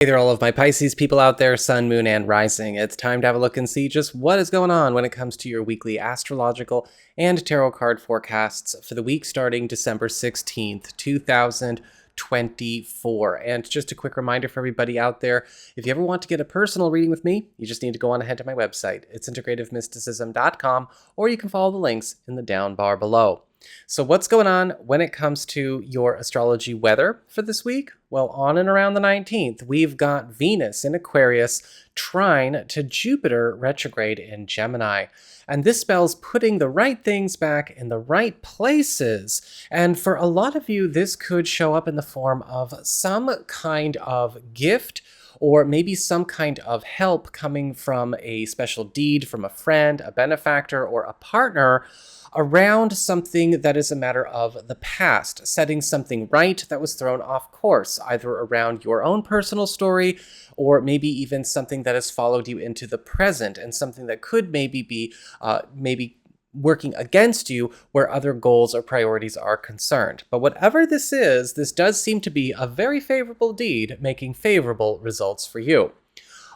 Hey there, all of my Pisces people out there, Sun, Moon, and Rising. It's time to have a look and see just what is going on when it comes to your weekly astrological and tarot card forecasts for the week starting December 16th, 2024. And just a quick reminder for everybody out there, if you ever want to get a personal reading with me, you just need to go on ahead to my website. It's integrativemysticism.com, or you can follow the links in the down bar below. So what's going on when it comes to your astrology weather for this week? Well, on and around the 19th, we've got Venus in Aquarius trine to Jupiter retrograde in Gemini. And this spells putting the right things back in the right places. And for a lot of you, this could show up in the form of some kind of gift, or maybe some kind of help coming from a special deed from a friend, a benefactor, or a partner around something that is a matter of the past, setting something right that was thrown off course, either around your own personal story or maybe even something that has followed you into the present and something that could maybe be working against you where other goals or priorities are concerned. But whatever this is, this does seem to be a very favorable deed, making favorable results for you.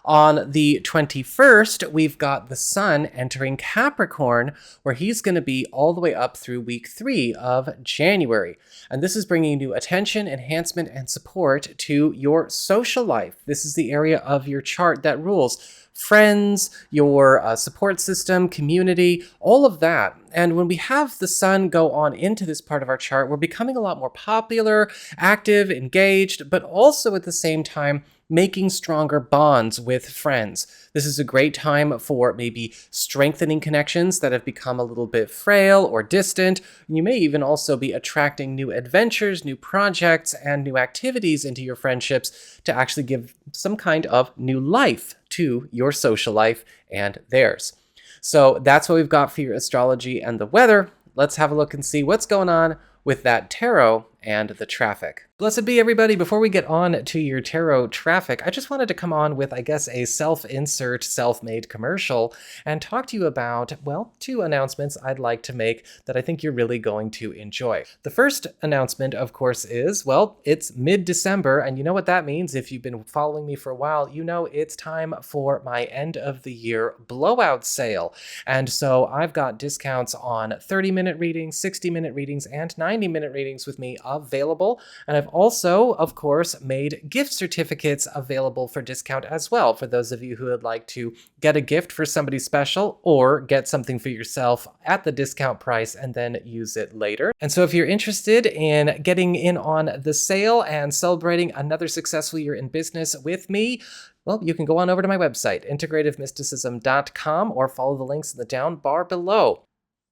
On the 21st, we've got the Sun entering Capricorn, where he's going to be all the way up through week 3 of January. And this is bringing new attention, enhancement, and support to your social life. This is the area of your chart that rules friends, your support system, community, all of that. And when we have the Sun go on into this part of our chart, we're becoming a lot more popular, active, engaged, but also at the same time, making stronger bonds with friends. This is a great time for maybe strengthening connections that have become a little bit frail or distant. You may even also be attracting new adventures, new projects, and new activities into your friendships to actually give some kind of new life to your social life and theirs. So that's what we've got for your astrology and the weather. Let's have a look and see what's going on with that tarot and the traffic. Blessed be everybody. Before we get on to your tarot traffic, I just wanted to come on with, I guess, a self-insert, self-made commercial and talk to you about, well, 2 announcements I'd like to make that I think you're really going to enjoy. The first announcement, of course, is, well, it's mid-December, and you know what that means. If you've been following me for a while, you know it's time for my end of the year blowout sale. And so I've got discounts on 30-minute readings, 60-minute readings, and 90-minute readings with me available. And I've also, of course, made gift certificates available for discount as well for those of you who would like to get a gift for somebody special or get something for yourself at the discount price and then use it later. And so if you're interested in getting in on the sale and celebrating another successful year in business with me, well, you can go on over to my website, integrativemysticism.com, or follow the links in the down bar below.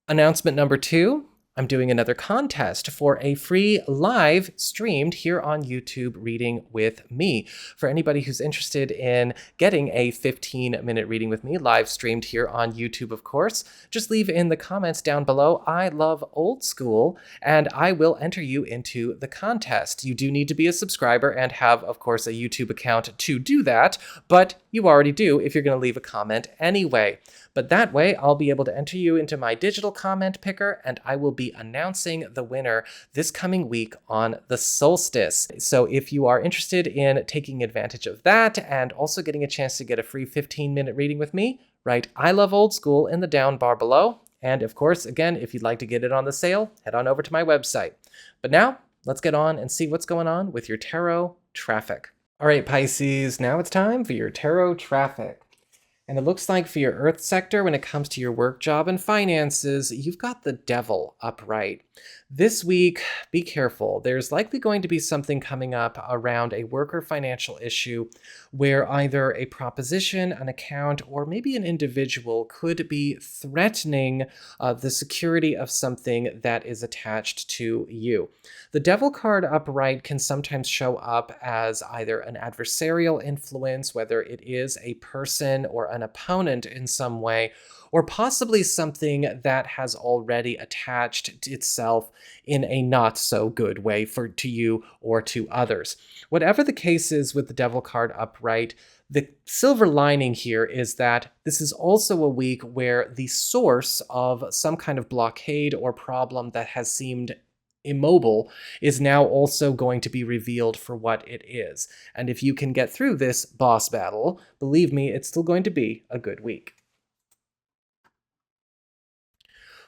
Announcement number 2. I'm doing another contest for a free live streamed here on YouTube reading with me. For anybody who's interested in getting a 15-minute reading with me, live streamed here on YouTube, of course, just leave in the comments down below, "I love old school," and I will enter you into the contest. You do need to be a subscriber and have, of course, a YouTube account to do that, but you already do if you're going to leave a comment anyway. But that way, I'll be able to enter you into my digital comment picker, and I will be announcing the winner this coming week on the solstice. So if you are interested in taking advantage of that and also getting a chance to get a free 15-minute reading with me, write "I love old school" in the down bar below. And of course, again, if you'd like to get it on the sale, head on over to my website. But now, let's get on and see what's going on with your tarot traffic. All right, Pisces, now it's time for your tarot traffic. And it looks like for your Earth sector, when it comes to your work, job, and finances, you've got the Devil upright. This week, be careful. There's likely going to be something coming up around a work or financial issue where either a proposition, an account, or maybe an individual could be threatening the security of something that is attached to you. The Devil card upright can sometimes show up as either an adversarial influence, whether it is a person or an opponent in some way, or possibly something that has already attached itself in a not so good way to you or to others. Whatever the case is with the Devil card upright, the silver lining here is that this is also a week where the source of some kind of blockade or problem that has seemed immobile is now also going to be revealed for what it is. And if you can get through this boss battle, believe me, it's still going to be a good week.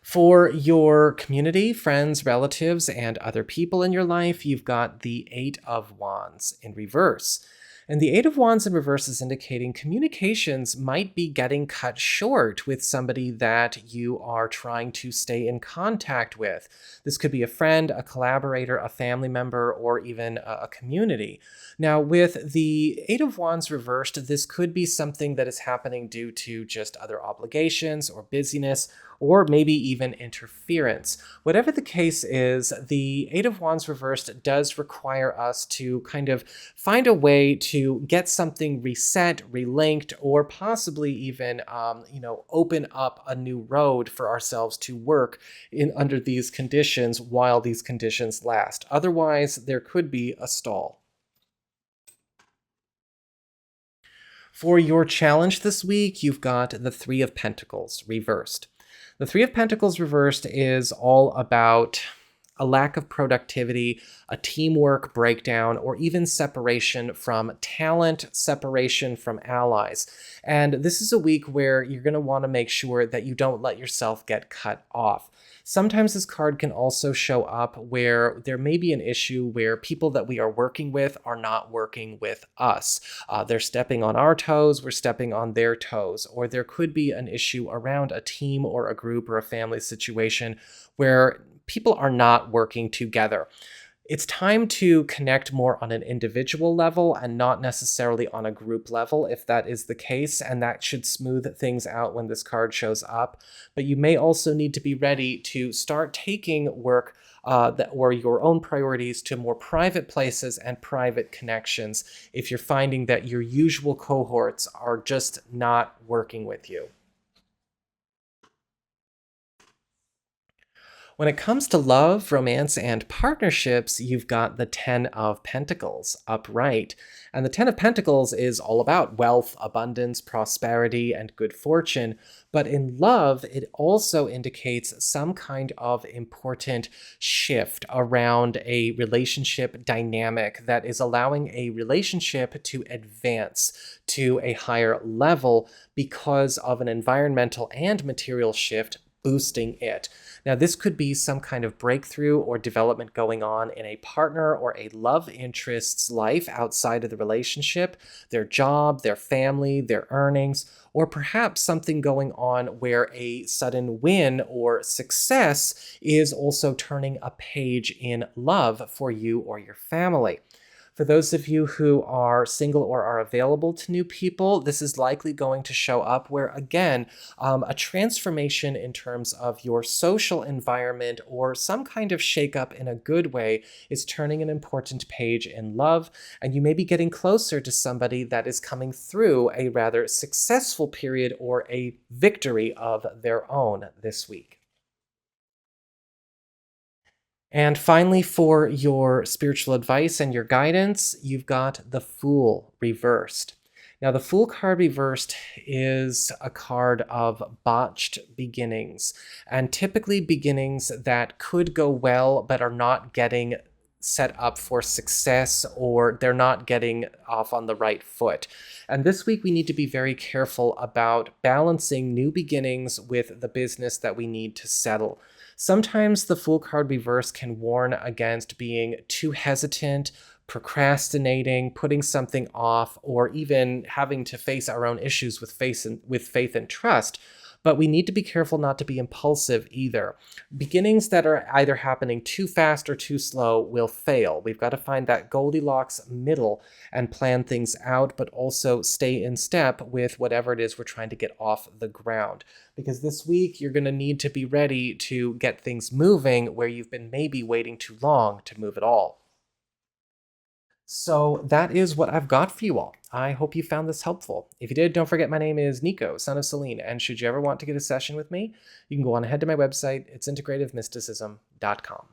For your community, friends, relatives, and other people in your life, you've got the Eight of Wands in reverse. And the Eight of Wands in reverse is indicating communications might be getting cut short with somebody that you are trying to stay in contact with. This could be a friend, a collaborator, a family member, or even a community. Now, with the Eight of Wands reversed, this could be something that is happening due to just other obligations or busyness, or maybe even interference. Whatever the case is, the Eight of Wands reversed does require us to kind of find a way to get something reset, relinked, or possibly even, open up a new road for ourselves to work in under these conditions while these conditions last. Otherwise, there could be a stall. For your challenge this week, you've got the Three of Pentacles reversed. The Three of Pentacles reversed is all about a lack of productivity, a teamwork breakdown, or even separation from talent, separation from allies. And this is a week where you're going to want to make sure that you don't let yourself get cut off. Sometimes this card can also show up where there may be an issue where people that we are working with are not working with us. They're stepping on our toes, we're stepping on their toes, or there could be an issue around a team or a group or a family situation where people are not working together. It's time to connect more on an individual level and not necessarily on a group level, if that is the case, and that should smooth things out when this card shows up. But you may also need to be ready to start taking work or your own priorities to more private places and private connections if you're finding that your usual cohorts are just not working with you. When it comes to love, romance, and partnerships, you've got the Ten of Pentacles upright. And the Ten of Pentacles is all about wealth, abundance, prosperity, and good fortune. But in love, it also indicates some kind of important shift around a relationship dynamic that is allowing a relationship to advance to a higher level because of an environmental and material shift boosting it. Now, this could be some kind of breakthrough or development going on in a partner or a love interest's life outside of the relationship, their job, their family, their earnings, or perhaps something going on where a sudden win or success is also turning a page in love for you or your family. For those of you who are single or are available to new people, this is likely going to show up where, again, a transformation in terms of your social environment or some kind of shakeup in a good way is turning an important page in love, and you may be getting closer to somebody that is coming through a rather successful period or a victory of their own this week. And finally, for your spiritual advice and your guidance, you've got the Fool reversed. Now, the Fool card reversed is a card of botched beginnings, and typically beginnings that could go well but are not getting set up for success, or they're not getting off on the right foot. And this week we need to be very careful about balancing new beginnings with the business that we need to settle. Sometimes the Fool card reverse can warn against being too hesitant, procrastinating, putting something off, or even having to face our own issues with faith and trust. But we need to be careful not to be impulsive either. Beginnings that are either happening too fast or too slow will fail. We've got to find that Goldilocks middle and plan things out, but also stay in step with whatever it is we're trying to get off the ground. Because this week, you're going to need to be ready to get things moving where you've been maybe waiting too long to move at all. So that is what I've got for you all. I hope you found this helpful. If you did, don't forget my name is Nico, Son of Selene, and should you ever want to get a session with me, you can go on ahead to my website. It's integrativemysticism.com.